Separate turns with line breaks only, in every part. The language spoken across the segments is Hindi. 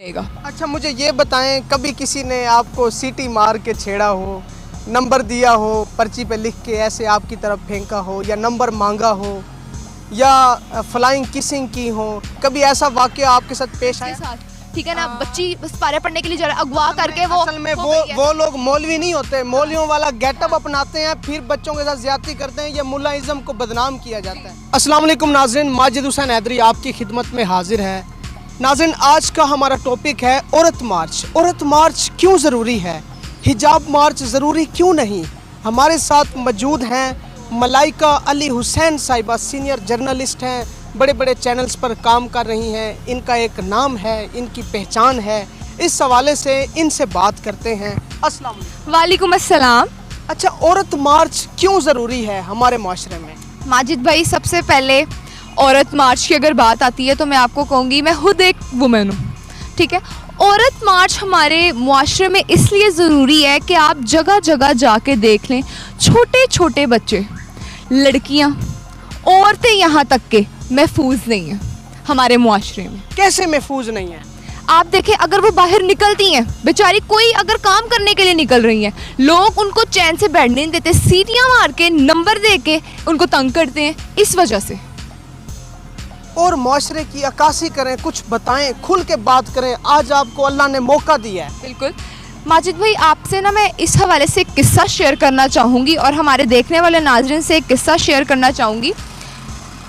रहेगा।
अच्छा मुझे ये बताएं, कभी किसी ने आपको सीटी मार के छेड़ा हो, नंबर दिया हो, पर्ची पे लिख के ऐसे आपकी तरफ फेंका हो, या नंबर मांगा हो, या फ्लाइंग किसिंग की हो, कभी ऐसा वाकया आपके साथ पेश आया?
ठीक है ना, बच्ची बस पारे पढ़ने के लिए जा रहा है, अगवा करके वो
असल में वो लोग मौलवी नहीं होते, मौलवियों वाला गेटअप अपनाते हैं, फिर बच्चों के साथ ज्यादती करते हैं, ये मुल्लाइज़्म को बदनाम किया जाता है। अस्सलाम वालेकुम नाज़रीन, माजिद हुसैन हैदरी आपकी खिदमत में हाजिर है। नाज़रीन, आज का हमारा टॉपिक है औरत मार्च। औरत मार्च क्यों ज़रूरी है, हिजाब मार्च ज़रूरी क्यों नहीं? हमारे साथ मौजूद हैं मलाइका अली हुसैन साहिबा, सीनियर जर्नलिस्ट हैं, बड़े बड़े चैनल्स पर काम कर रही हैं, इनका एक नाम है, इनकी पहचान है। इस हवाले से इनसे बात करते हैं। अस्सलाम
वालेकुम अस्सलाम।
अच्छा, औरत मार्च क्यों ज़रूरी है हमारे माशरे में?
माजिद भाई, सबसे पहले औरत मार्च की अगर बात आती है तो मैं आपको कहूँगी, मैं खुद एक वुमेन हूँ, ठीक है। औरत मार्च हमारे मुआशरे में इसलिए ज़रूरी है कि आप जगह जगह जाके देख लें, छोटे छोटे बच्चे, लड़कियाँ, औरतें यहाँ तक के महफूज नहीं हैं हमारे मुआशरे में।
कैसे महफूज नहीं है?
आप देखें, अगर वो बाहर निकलती हैं, बेचारी कोई अगर काम करने के लिए निकल रही हैं, लोग उनको चैन से बैठने नहीं देते, सीटियाँ मार के, नंबर दे के उनको तंग करते हैं, इस वजह से।
और माशरे की अक्कासी करें, कुछ बताएं, खुल के बात करें। आज आपको अल्लाह ने मौका दिया है।
बिल्कुल माजिद भाई, आपसे ना मैं इस हवाले से एक किस्सा शेयर करना चाहूँगी और हमारे देखने वाले नाज़रीन से एक किस्सा शेयर करना चाहूँगी।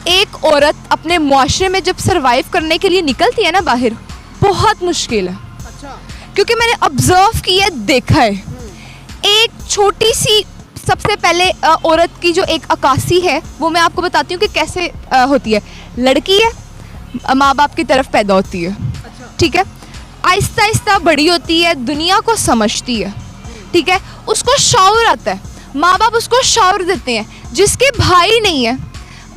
एक औरत अपने मुआशरे में जब सर्वाइव करने के लिए निकलती है ना बाहर, बहुत मुश्किल है।
अच्छा।
क्योंकि मैंने ऑब्जर्व किया, देखा है, एक छोटी सी सबसे पहले औरत की जो एक अक्कासी है वो मैं आपको बताती हूँ कि कैसे होती है। लड़की है, माँ बाप की तरफ पैदा होती है, ठीक है, आहिस्ता आहिस्ता बड़ी होती है, दुनिया को समझती है, ठीक है, उसको शौर आता है, माँ बाप उसको शौर देते हैं। जिसके भाई नहीं है,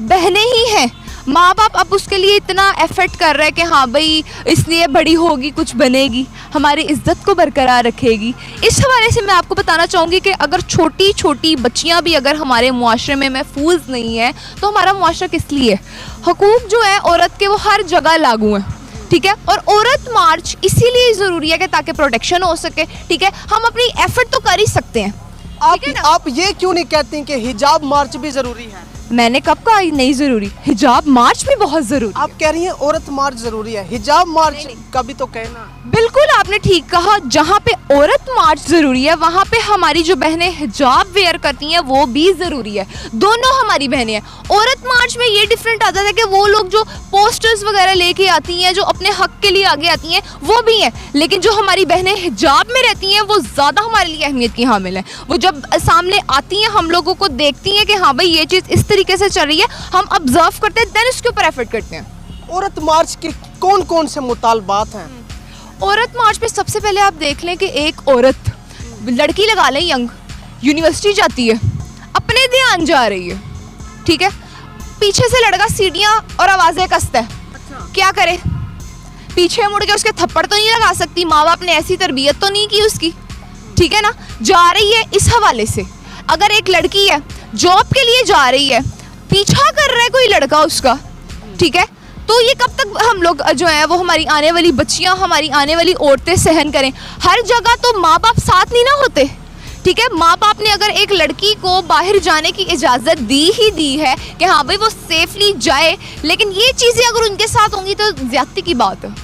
बहनें ही हैं, माँ बाप अब उसके लिए इतना एफर्ट कर रहे हैं कि हाँ भाई इसलिए बड़ी होगी, कुछ बनेगी, हमारी इज्जत को बरकरार रखेगी। इस हवाले से मैं आपको बताना चाहूँगी कि अगर छोटी छोटी बच्चियाँ भी अगर हमारे मुआशरे में महफूज नहीं है तो हमारा मुआशरा किस लिए? हकूक़ जो है औरत के वो हर जगह लागू हैं, ठीक है। और औरत मार्च इसीलिए ज़रूरी है कि ताकि प्रोटेक्शन हो सके, ठीक है। हम अपनी एफर्ट तो कर ही सकते हैं।
आप ये क्यों नहीं कहती कि हिजाब मार्च भी ज़रूरी है?
मैंने कब कहा नहीं ज़रूरी? हिजाब मार्च भी बहुत ज़रूरी।
आप कह रही हैं औरत मार्च ज़रूरी है, हिजाब मार्च का भी तो कहना।
बिल्कुल आपने ठीक कहा, जहाँ पे औरत मार्च ज़रूरी है वहाँ पे हमारी जो बहनें हिजाब वेयर करती हैं वो भी ज़रूरी है। दोनों हमारी बहनें हैं। औरत मार्च में ये डिफरेंट आता है कि वो लोग जो पोस्टर्स वगैरह लेके आती हैं, जो अपने हक के लिए आगे आती हैं, वो भी हैं, लेकिन जो हमारी बहनें हिजाब में रहती हैं वो ज़्यादा हमारे लिए अहमियत की हामिल हैं। वो जब सामने आती हैं, हम लोगों को देखती हैं कि हाँ भाई ये चीज़ इस तरीके से चल रही है, हम ऑब्जर्व करते हैं, देन उसके ऊपर एफर्ट करते हैं।
औरत मार्च के कौन कौन से मुतालबात हैं?
औरत मार्च पे सबसे पहले आप देख लें कि एक औरत, लड़की लगा लें, यंग, यूनिवर्सिटी जाती है, अपने ध्यान जा रही है, ठीक है, पीछे से लड़का सीढ़ियाँ और आवाज़ें कसता है। अच्छा। क्या करे? पीछे मुड़ के उसके थप्पड़ तो नहीं लगा सकती, माँ बाप ने ऐसी तरबियत तो नहीं की उसकी, ठीक है ना, जा रही है। इस हवाले से अगर एक लड़की है, जॉब के लिए जा रही है, पीछा कर रहा है कोई लड़का उसका, ठीक है, तो ये कब तक हम लोग जो है वो हमारी आने वाली बच्चियां, हमारी आने वाली औरतें सहन करें? हर जगह तो माँ बाप साथ नहीं ना होते, ठीक है। माँ बाप ने अगर एक लड़की को बाहर जाने की इजाज़त दी ही दी है कि हाँ भाई वो सेफली जाए, लेकिन ये चीज़ें अगर उनके साथ होंगी तो ज़्यादती की बात है।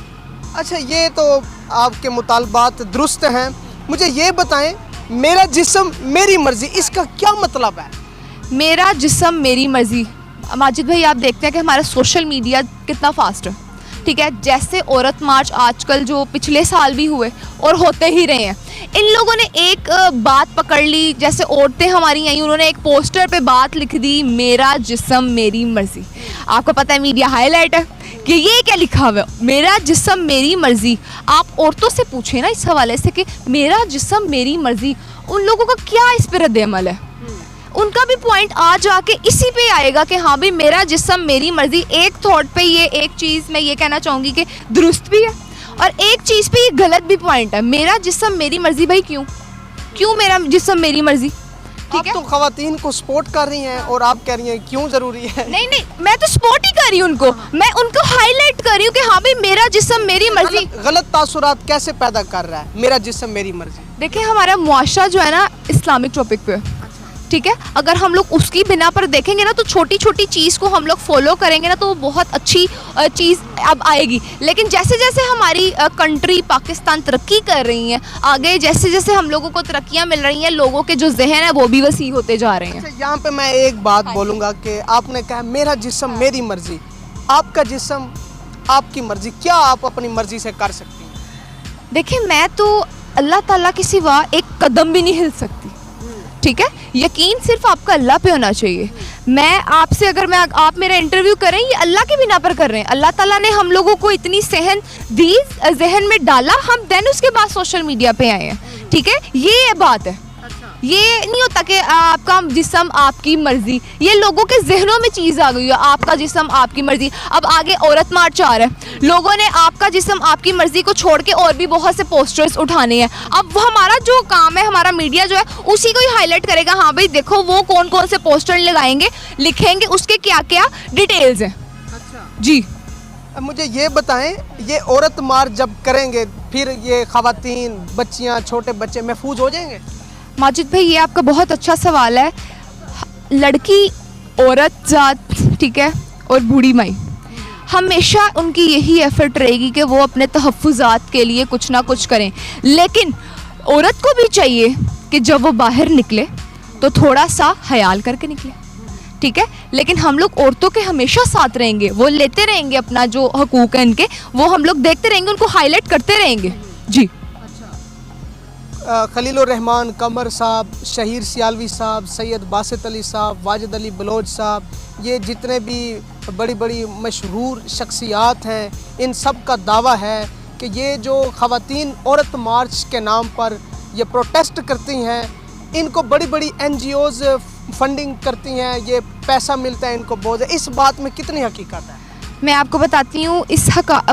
अच्छा, ये तो आपके मुतालबात दुरुस्त हैं। मुझे ये बताएं, मेरा जिस्म मेरी मर्जी, इसका क्या मतलब है?
मेरा जिस्म मेरी मर्जी, माजिद भाई आप देखते हैं कि हमारा सोशल मीडिया कितना फास्ट है, ठीक है। जैसे औरत मार्च आजकल जो पिछले साल भी हुए और होते ही रहे हैं, इन लोगों ने एक बात पकड़ ली, जैसे औरतें हमारी आई, उन्होंने एक पोस्टर पे बात लिख दी, मेरा जिस्म मेरी मर्जी। आपको पता है मीडिया हाईलाइट है कि ये क्या लिखा हुआ है, मेरा जिस्म मेरी मर्जी। आप औरतों से पूछें ना इस हवाले से कि मेरा जिस्म मेरी मर्जी, उन लोगों का क्या इस पर रद्द-ए-अमल है? उनका भी पॉइंट आ जाके इसी पे आएगा कि हाँ भाई मेरा जिस्म मेरी मर्जी। एक थॉट पे ये एक चीज़ मैं ये कहना चाहूँगी कि दुरुस्त भी है और एक चीज़ पे ये गलत भी पॉइंट है। मेरा जिस्म मेरी मर्जी, भाई क्यों मेरा जिस्म मेरी मर्जी? ठीक
आप
है।
तो खवातीन को सपोर्ट कर रही हैं और आप कह रही हैं क्यों जरूरी है।
नहीं नहीं, मैं तो सपोर्ट ही कर रही हूँ उनको, मैं उनको हाईलाइट कर रही हूँ कि हाँ भाई मेरा जिस्म मेरी मर्जी।
गलत तासुरात कैसे पैदा कर रहा है मेरा जिस्म मेरी मर्जी?
देखिए हमारा मुआशरा जो है ना इस्लामिक टॉपिक पे, ठीक है, अगर हम लोग उसकी बिना पर देखेंगे ना तो छोटी छोटी चीज़ को हम लोग फॉलो करेंगे ना तो वो बहुत अच्छी चीज़ अब आएगी। लेकिन जैसे जैसे हमारी कंट्री पाकिस्तान तरक्की कर रही है आगे, जैसे जैसे हम लोगों को तरक्कियाँ मिल रही हैं, लोगों के जो जहन है वो भी वसी होते जा रहे हैं।
अच्छा, यहाँ पे मैं एक बात बोलूँगा कि आपने कहा मेरा जिस्म मेरी मर्जी, आपका जिस्म आपकी मर्जी, क्या आप अपनी मर्जी से कर सकती हैं?
देखिए मैं तो अल्लाह ताला के सिवा एक कदम भी नहीं हिल सकती, ठीक है, यकीन सिर्फ आपका अल्लाह पे होना चाहिए। मैं आपसे अगर मैं आप मेरा इंटरव्यू कर रहे हैं ये अल्लाह के बिना पर कर रहे हैं। अल्लाह ताला ने हम लोगों को इतनी सहन दी, जहन में डाला, हम देन उसके बाद सोशल मीडिया पे आए हैं, ठीक है, ये बात है। ये नहीं होता कि आपका जिस्म आपकी मर्जी, ये लोगों के जहनों में चीज़ आ गई है, आपका जिस्म आपकी मर्जी। अब आगे औरत मार्च आ रहा है, लोगों ने आपका जिस्म आपकी मर्जी को छोड़ के और भी बहुत से पोस्टर्स उठाने हैं। अब हमारा जो काम है, हमारा मीडिया जो है उसी को ही हाईलाइट करेगा, हाँ भाई देखो वो कौन कौन से पोस्टर लगाएंगे, लिखेंगे, उसके क्या क्या डिटेल्स हैं। जी
अब मुझे ये बताएं, ये औरत मार्च जब करेंगे फिर ये खवातीन, बच्चियाँ, छोटे बच्चे महफूज हो जाएंगे?
माजिद भाई ये आपका बहुत अच्छा सवाल है। लड़की, औरत जात, ठीक है, और बूढ़ी माई, हमेशा उनकी यही एफर्ट रहेगी कि वो अपने तहफ़्फ़ुज़ात के लिए कुछ ना कुछ करें। लेकिन औरत को भी चाहिए कि जब वो बाहर निकले तो थोड़ा सा ख्याल करके निकले, ठीक है। लेकिन हम लोग औरतों के हमेशा साथ रहेंगे, वो लेते रहेंगे अपना जो हकूक़ है इनके, वो हम लोग देखते रहेंगे, उनको हाईलाइट करते रहेंगे। जी
खलीलुर रहमान कमर साहब, शहीर सियालवी साहब, सैयद बासित अली साहब, वाजिद अली बलोच साहब, ये जितने भी बड़ी बड़ी मशहूर शख्सियात हैं, इन सब का दावा है कि ये जो ख़वातीन औरत मार्च के नाम पर ये प्रोटेस्ट करती हैं, इनको बड़ी बड़ी NGOs फंडिंग करती हैं, ये पैसा मिलता है इनको बहुत। इस बात में कितनी हकीकत है?
मैं आपको बताती हूँ, इस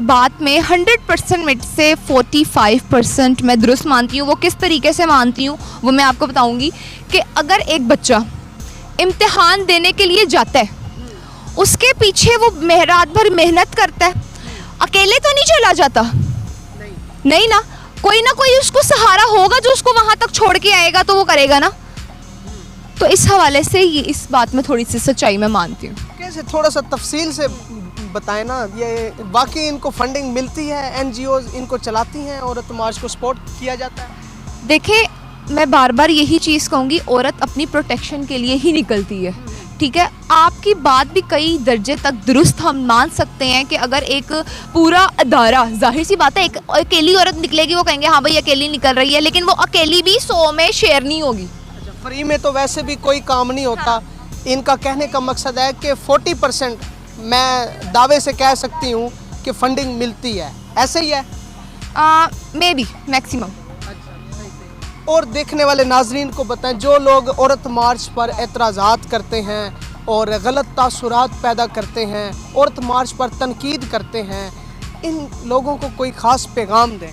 बात में 100% में से 45% मैं दुरुस्त मानती हूँ। वो किस तरीके से मानती हूँ वो मैं आपको बताऊँगी कि अगर एक बच्चा इम्तिहान देने के लिए जाता है, उसके पीछे वो रात भर मेहनत करता है, अकेले तो नहीं चला जाता, नहीं ना, कोई ना कोई उसको सहारा होगा जो उसको वहाँ तक छोड़ के आएगा, तो वो करेगा ना। तो इस हवाले से ये इस बात में थोड़ी सी सच्चाई मैं मानती हूँ।
कैसे, थोड़ा सा तफसील से बताएं ना, ये वाकई इनको फंडिंग मिलती है, NGOs इनको चलाती हैं, औरत मार्च को सपोर्ट किया जाता है?
देखिए मैं बार बार यही चीज़ कहूँगी, औरत अपनी प्रोटेक्शन के लिए ही निकलती है, ठीक है। आपकी बात भी कई दर्जे तक दुरुस्त हम मान सकते हैं कि अगर एक पूरा अदारा, जाहिर सी बात है एक अकेली औरत निकलेगी, वो कहेंगे हाँ भाई अकेली निकल रही है, लेकिन वो अकेली भी 100 में शेयर नहीं होगी।
फ्री में तो वैसे भी कोई काम नहीं होता। इनका कहने का मकसद है कि 40% मैं दावे से कह सकती हूँ कि फंडिंग मिलती है, ऐसे ही है?
May be maximum.
और देखने वाले नाजरीन को बताएं, जो लोग औरत मार्च पर एतराज़ात करते हैं और गलत तासुरात पैदा करते हैं, औरत मार्च पर तनकीद करते हैं, इन लोगों को कोई ख़ास पैगाम दें।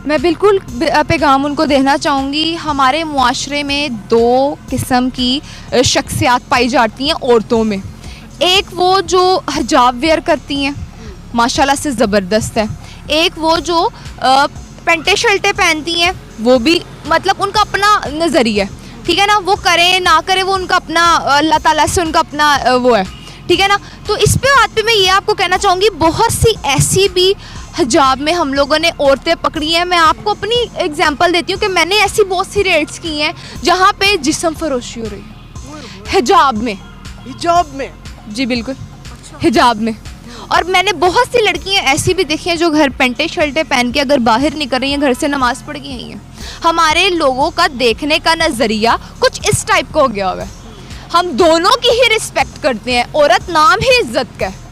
मैं बिल्कुल पैगाम उनको देना चाहूँगी। हमारे मुआशरे में 2 किस्म की शख्सियात पाई जाती हैं औरतों में। एक वो जो हिजाब वेयर करती हैं, माशाल्लाह से ज़बरदस्त है। एक वो जो पेंटे शर्टें पहनती हैं, वो भी मतलब उनका अपना नज़रिया है, ठीक है ना, वो करें ना करें वो उनका अपना, अल्लाह ताला से उनका अपना वो है, ठीक है ना। तो इस पे बात पे मैं ये आपको कहना चाहूँगी, बहुत सी ऐसी भी हिजाब में हम लोगों ने औरतें पकड़ी हैं। मैं आपको अपनी एग्जांपल देती हूँ कि मैंने ऐसी बहुत सी रेड्स की हैं जहाँ पे जिस्म फरोशी हो रही है हिजाब में।
हिजाब में?
जी बिल्कुल, हिजाब में। और मैंने बहुत सी लड़कियाँ ऐसी भी देखी हैं जो घर पेंटे शर्टें पहन के अगर बाहर निकल रही हैं, घर से नमाज़ पढ़ के आई हैं। हमारे लोगों का देखने का नज़रिया कुछ इस टाइप का हो गया हुआ है। हम दोनों की ही रिस्पेक्ट करते हैं, औरत नाम ही इज्जत का है,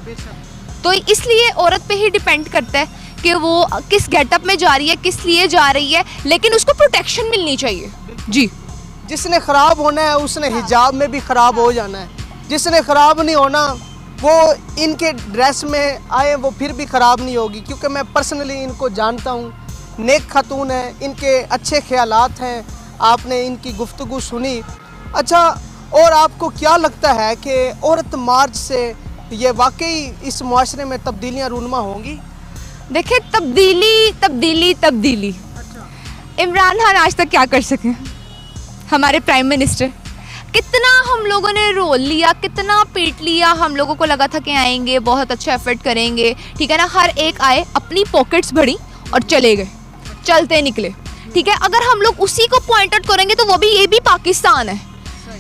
तो इसलिए औरत पे ही डिपेंड करता है कि वो किस गेटअप में जा रही है, किस लिए जा रही है, लेकिन उसको प्रोटेक्शन मिलनी चाहिए। जी,
जिसने ख़राब होना है उसने हिजाब में भी ख़राब हो जाना है, जिसने ख़राब नहीं होना वो इनके ड्रेस में आए वो फिर भी ख़राब नहीं होगी, क्योंकि मैं पर्सनली इनको जानता हूँ, नेक खातून है, इनके अच्छे ख्यालात हैं। आपने इनकी गुफ्तगू सुनी अच्छा, और आपको क्या लगता है कि औरत मार्च से ये वाकई इस मुआशरे में तब्दीलियाँ रूनुमा होंगी?
देखिए, तब्दीली इमरान खान आज तक क्या कर सके? हमारे प्राइम मिनिस्टर, कितना हम लोगों ने रोल लिया, कितना पीट लिया, हम लोगों को लगा था कि आएंगे, बहुत अच्छा एफर्ट करेंगे, ठीक है ना, हर एक आए, अपनी पॉकेट्स भरी और चले गए, चलते निकले, ठीक है। अगर हम लोग उसी को पॉइंट आउट करेंगे तो वो भी, ये भी पाकिस्तान है,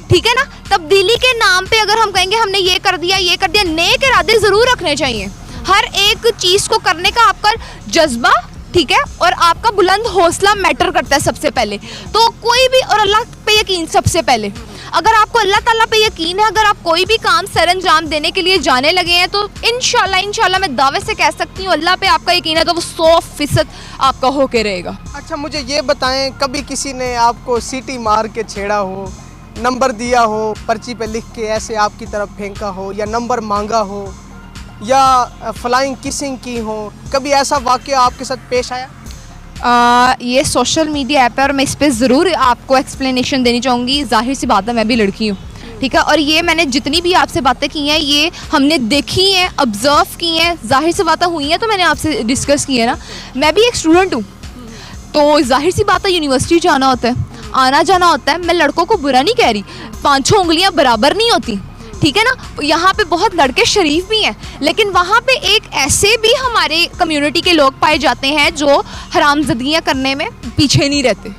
ठीक है ना। तब्दीली के नाम पे अगर हम कहेंगे हमने ये कर दिया, नेक इरादे ज़रूर रखने चाहिए। हर एक चीज़ को करने का आपका जज्बा, ठीक है, और आपका बुलंद हौसला मैटर करता है सबसे पहले। तो कोई भी, और अल्लाह पे यकीन सबसे पहले। अगर आपको अल्लाह ताला पे यकीन है, अगर आप कोई भी काम सर अंजाम देने के लिए जाने लगे हैं, तो इंशाल्लाह मैं दावे से कह सकती हूँ, अल्लाह पे आपका यकीन है तो वो 100% आपका होके रहेगा।
अच्छा, मुझे ये बताएं, कभी किसी ने आपको सीटी मार के छेड़ा हो, नंबर दिया हो, पर्ची पे लिख के ऐसे आपकी तरफ फेंका हो, या नंबर मांगा हो, या फ्लाइंग किसिंग की हो, कभी ऐसा वाक़या आपके साथ पेश आया?
ये सोशल मीडिया ऐप है और मैं इस पर ज़रूर आपको एक्सप्लेनेशन देनी चाहूँगी। जाहिर सी बात है, मैं भी लड़की हूँ, ठीक है, और ये मैंने जितनी भी आपसे बातें की हैं, ये हमने देखी हैं, ऑब्ज़र्व की हैं, जाहिर सी बातें हुई हैं, तो मैंने आपसे डिस्कस की है ना। मैं भी एक स्टूडेंट हूँ, तो जाहिर सी बात है यूनिवर्सिटी जाना होता है, आना जाना होता है। मैं लड़कों को बुरा नहीं कह रही, 5-6 उंगलियां बराबर नहीं होती, ठीक है ना। यहाँ पे बहुत लड़के शरीफ भी हैं, लेकिन वहाँ पे एक ऐसे भी हमारे कम्युनिटी के लोग पाए जाते हैं जो हरामजदियाँ करने में पीछे नहीं रहते,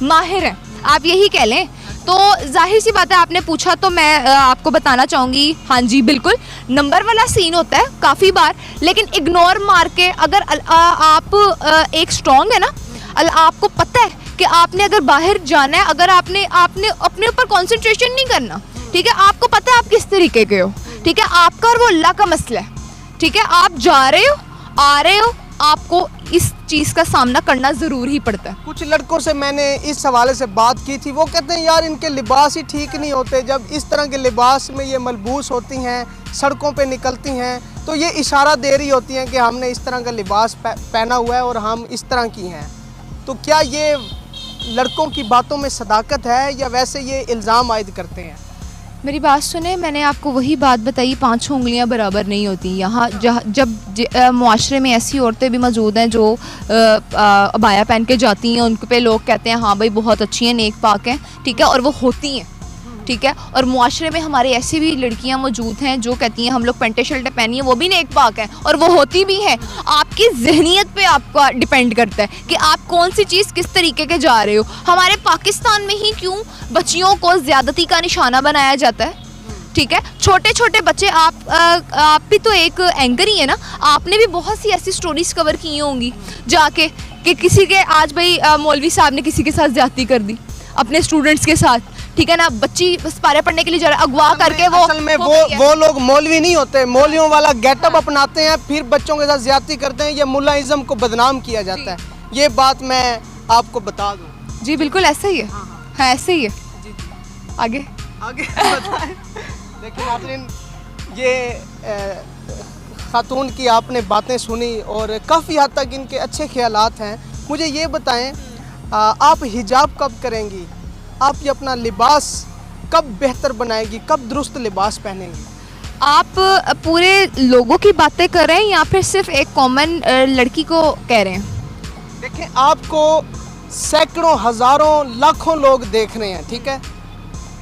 माहिर हैं, आप यही कह लें। तो जाहिर सी बात है, आपने पूछा तो मैं आपको बताना चाहूँगी, हाँ जी बिल्कुल, नंबर वाला सीन होता है काफ़ी बार, लेकिन इग्नोर मार के अगर आप एक स्ट्रॉन्ग है ना, आपको पता है कि आपने अगर बाहर जाना है, अगर आपने अपने ऊपर कंसंट्रेशन नहीं करना, ठीक है, आपको पता है आप किस तरीके के हो, ठीक है, आपका और वो अल्लाह का मसला है, ठीक है, आप जा रहे हो, आ रहे हो, आपको इस चीज़ का सामना करना ज़रूर ही पड़ता है।
कुछ लड़कों से मैंने इस हवाले से बात की थी, वो कहते हैं यार इनके लिबास ही ठीक नहीं होते, जब इस तरह के लिबास में ये मलबूस होती हैं, सड़कों पे निकलती हैं, तो ये इशारा दे रही होती हैं कि हमने इस तरह का लिबास पहना हुआ है और हम इस तरह की हैं। तो क्या ये लड़कों की बातों में सदाकत है या वैसे ये इल्ज़ाम आयद करते हैं?
मेरी बात सुने, मैंने आपको वही बात बताई, 5 उंगलियां बराबर नहीं होती। यहाँ जब मुआशरे में ऐसी औरतें भी मौजूद हैं जो अबाया पहन के जाती हैं, उन पे लोग कहते हैं हाँ भाई बहुत अच्छी हैं, नेक पाक हैं, ठीक है, और वो होती हैं, ठीक है। और मुआशरे में हमारे ऐसी भी लड़कियां मौजूद हैं जो कहती हैं हम लोग पेंटे शर्टें पहनी हैं, वो भी नेक पाक हैं, और वो होती भी हैं। आपकी जहनीत पे आपका डिपेंड करता है कि आप कौन सी चीज़ किस तरीके के जा रहे हो। हमारे पाकिस्तान में ही क्यों बच्चियों को ज़्यादती का निशाना बनाया जाता है, ठीक है, छोटे छोटे बच्चे। आप भी तो एक एंकर ही है ना, आपने भी बहुत सी ऐसी स्टोरीज कवर की होंगी जाके कि किसी के आज भाई मौलवी साहब ने किसी के साथ ज्यादती कर दी अपने स्टूडेंट्स के साथ, ठीक है ना, बच्ची पारे पढ़ने के लिए जा रहा है, अगवा करके
असल में वो लोग मौलवी नहीं होते, मौलवियों वाला गेटअप अपनाते हैं, फिर बच्चों के साथ ज्यादती करते हैं, ये मुल्लाइज़्म को बदनाम किया जाता है। ये बात मैं आपको बता दूं।
जी बिल्कुल ऐसा ही है, हाँ ऐसे ही है। आगे
बताएं। देखिए नाज़रीन, ये खातून की आपने बातें सुनी और काफ़ी हद तक इनके अच्छे ख्यालात हैं। मुझे ये बताएं, आप हिजाब कब करेंगी? आप ये अपना लिबास कब बेहतर बनाएगी, कब दुरुस्त लिबास पहनेंगी?
आप पूरे लोगों की बातें कर रहे हैं या फिर सिर्फ एक कॉमन लड़की को कह रहे हैं?
देखें, आपको सैकड़ों, हज़ारों, लाखों लोग देख रहे हैं, ठीक है।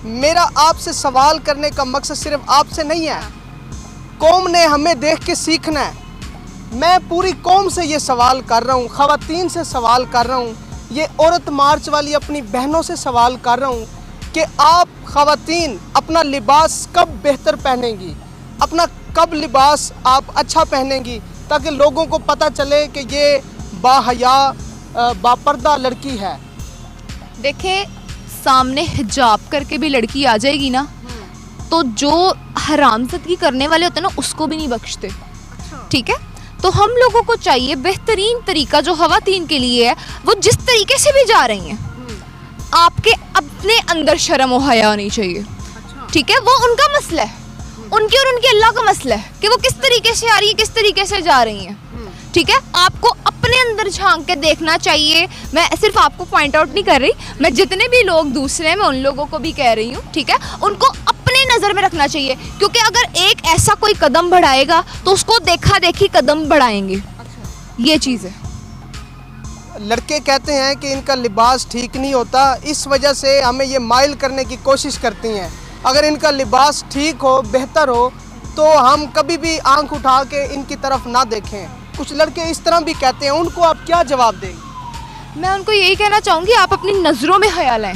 मेरा आपसे सवाल करने का मकसद सिर्फ आपसे नहीं है, कौम ने हमें देख के सीखना है। मैं पूरी कौम से ये सवाल कर रहा हूँ, ख़वातीन से सवाल कर रहा हूँ, ये औरत मार्च वाली अपनी बहनों से सवाल कर रहा हूँ कि आप ख़वातीन अपना लिबास कब बेहतर पहनेंगी, अपना कब लिबास आप अच्छा पहनेंगी, ताकि लोगों को पता चले कि ये बाहया बापर्दा लड़की है।
देखें, सामने हिजाब करके भी लड़की आ जाएगी ना, तो जो हरामज़दगी करने वाले होते हैं ना, उसको भी नहीं बख्शते, ठीक है। तो हम लोगों को चाहिए बेहतरीन तरीका जो ख़वातीन के लिए है, वो जिस तरीके से भी जा रही हैं, आपके अपने अंदर शर्म और हया होनी चाहिए, ठीक है। वो उनका मसला है, उनके और उनके अल्लाह का मसला है कि वो किस तरीके से आ रही है, किस तरीके से जा रही हैं, ठीक है। आपको अपने अपने अंदर झांक के देखना चाहिए। मैं सिर्फ आपको पॉइंट आउट नहीं कर रही, मैं जितने भी लोग दूसरे हैं मैं उन लोगों को भी कह रही हूँ, ठीक है, उनको अपने नज़र में रखना चाहिए, क्योंकि अगर एक ऐसा कोई कदम बढ़ाएगा तो उसको देखा देखी कदम बढ़ाएंगे। ये चीज़ है।
लड़के कहते हैं कि इनका लिबास ठीक नहीं होता, इस वजह से हमें ये माइल करने की कोशिश करती हैं। अगर इनका लिबास ठीक हो, बेहतर हो, तो हम कभी भी आंख उठा के इनकी तरफ ना देखें। कुछ लड़के इस तरह भी कहते हैं, उनको आप क्या जवाब देंगे?
मैं उनको यही कहना चाहूँगी, आप अपनी नज़रों में हया लाएं,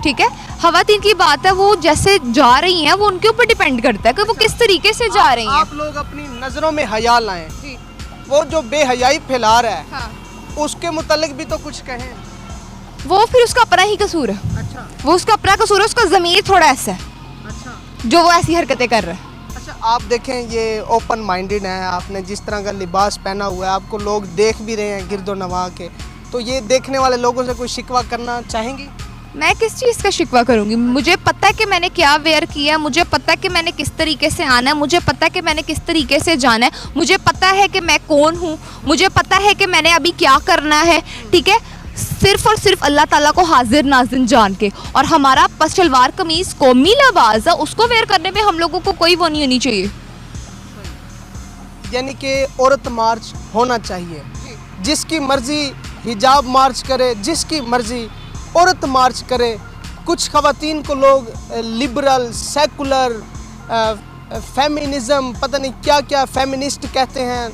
ठीक है। खवातीन की बात है, वो जैसे जा रही हैं वो उनके ऊपर डिपेंड करता है कि वो किस तरीके से जा रही हैं।
आप लोग अपनी नज़रों में हया लाएं। वो जो बेहयाई फैला रहा है,
हाँ।
उसके मुतालिक भी तो कुछ कहें।
वो फिर उसका अपना ही कसूर है।
अच्छा
वो उसका अपना कसूर है, उसका ज़मीर थोड़ा ऐसा है
अच्छा
जो वो ऐसी हरकतें कर रहा है।
अच्छा, आप देखें ये ओपन माइंडेड है, आपने जिस तरह का लिबास पहना हुआ है, आपको लोग देख भी रहे हैं गिरदो नवा के, तो ये देखने वाले लोगों से कोई शिकवा करना चाहेंगी?
मैं किस चीज़ का शिकवा करूंगी? मुझे पता है कि मैंने क्या वेयर किया है, मुझे पता है कि मैंने किस तरीके से आना है, मुझे पता है कि मैंने किस तरीके से जाना है, मुझे पता है कि मैं कौन हूँ, मुझे पता है कि मैंने अभी क्या करना है, ठीक है। सिर्फ और सिर्फ अल्लाह ताला को हाजिर नाजिर जान के, और हमारा शलवार कमीज कौमी लिबास है, उसको वेयर करने में हम लोगों को कोई वो नहीं होनी चाहिए।
यानी कि औरत मार्च होना चाहिए, जिसकी मर्जी हिजाब मार्च करे, जिसकी मर्जी औरत मार्च करे। कुछ खवातीन को लोग लिबरल, सेकुलर, फेमिनिज़म, पता नहीं क्या क्या फेमिनिस्ट कहते हैं।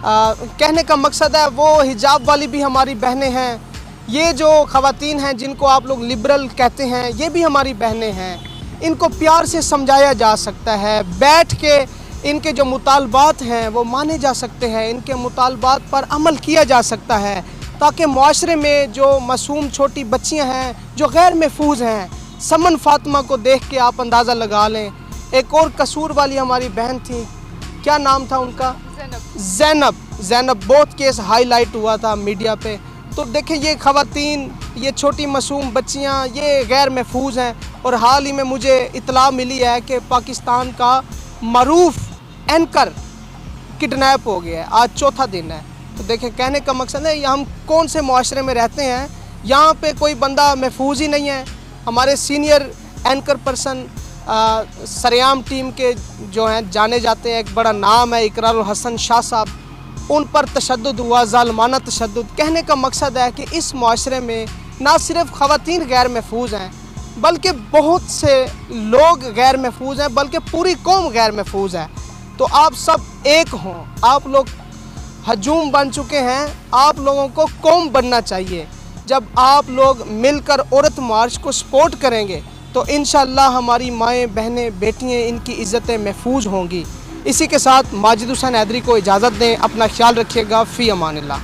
कहने का मकसद है वो हिजाब वाली भी हमारी बहनें हैं, ये जो खवातीन हैं जिनको आप लोग लिबरल कहते हैं, ये भी हमारी बहनें हैं। इनको प्यार से समझाया जा सकता है, बैठ के इनके जो मुतालबात हैं वो माने जा सकते हैं, इनके मुतालबात पर अमल किया जा सकता है, ताकि मुआशरे में जो मासूम छोटी बच्चियां हैं जो गैर महफूज हैं, समन फातिमा को देख के आप अंदाज़ा लगा लें। एक और कसूर वाली हमारी बहन थी, क्या नाम था उनका? ज़ैनब। बहुत केस हाईलाइट हुआ था मीडिया पे। तो देखें, ये खवातीन, ये छोटी मासूम बच्चियां, ये गैर महफूज हैं। और हाल ही में मुझे इतला मिली है कि पाकिस्तान का मरूफ एंकर किडनैप हो गया है, आज चौथा दिन है। तो देखें, कहने का मकसद है हम कौन से मुआशरे में रहते हैं, यहाँ पे कोई बंदा महफूज ही नहीं है। हमारे सीनियर एंकर पर्सन सरेआम टीम के जो हैं जाने जाते हैं, एक बड़ा नाम है इकरारुल हसन शाह साहब, उन पर तशद्दुद हुआ, ज़ालिमाना तशद्दुद। कहने का मकसद है कि इस मुआशरे में ना सिर्फ ख़वातीन गैर महफूज हैं, बल्कि बहुत से लोग गैर महफूज हैं, बल्कि पूरी कौम गैर महफूज है। तो आप सब एक हों, आप लोग हजूम बन चुके हैं, आप लोगों को कौम बनना चाहिए। जब आप लोग मिलकर औरत मार्च को सपोर्ट करेंगे तो इंशाअल्लाह हमारी माएँ, बहनें, बेटियाँ, इनकी इज़्ज़तें महफूज होंगी। इसी के साथ माजिद हुसैन हैदरी को इजाज़त दें। अपना ख्याल रखिएगा। फ़ी अमानिल्लाह।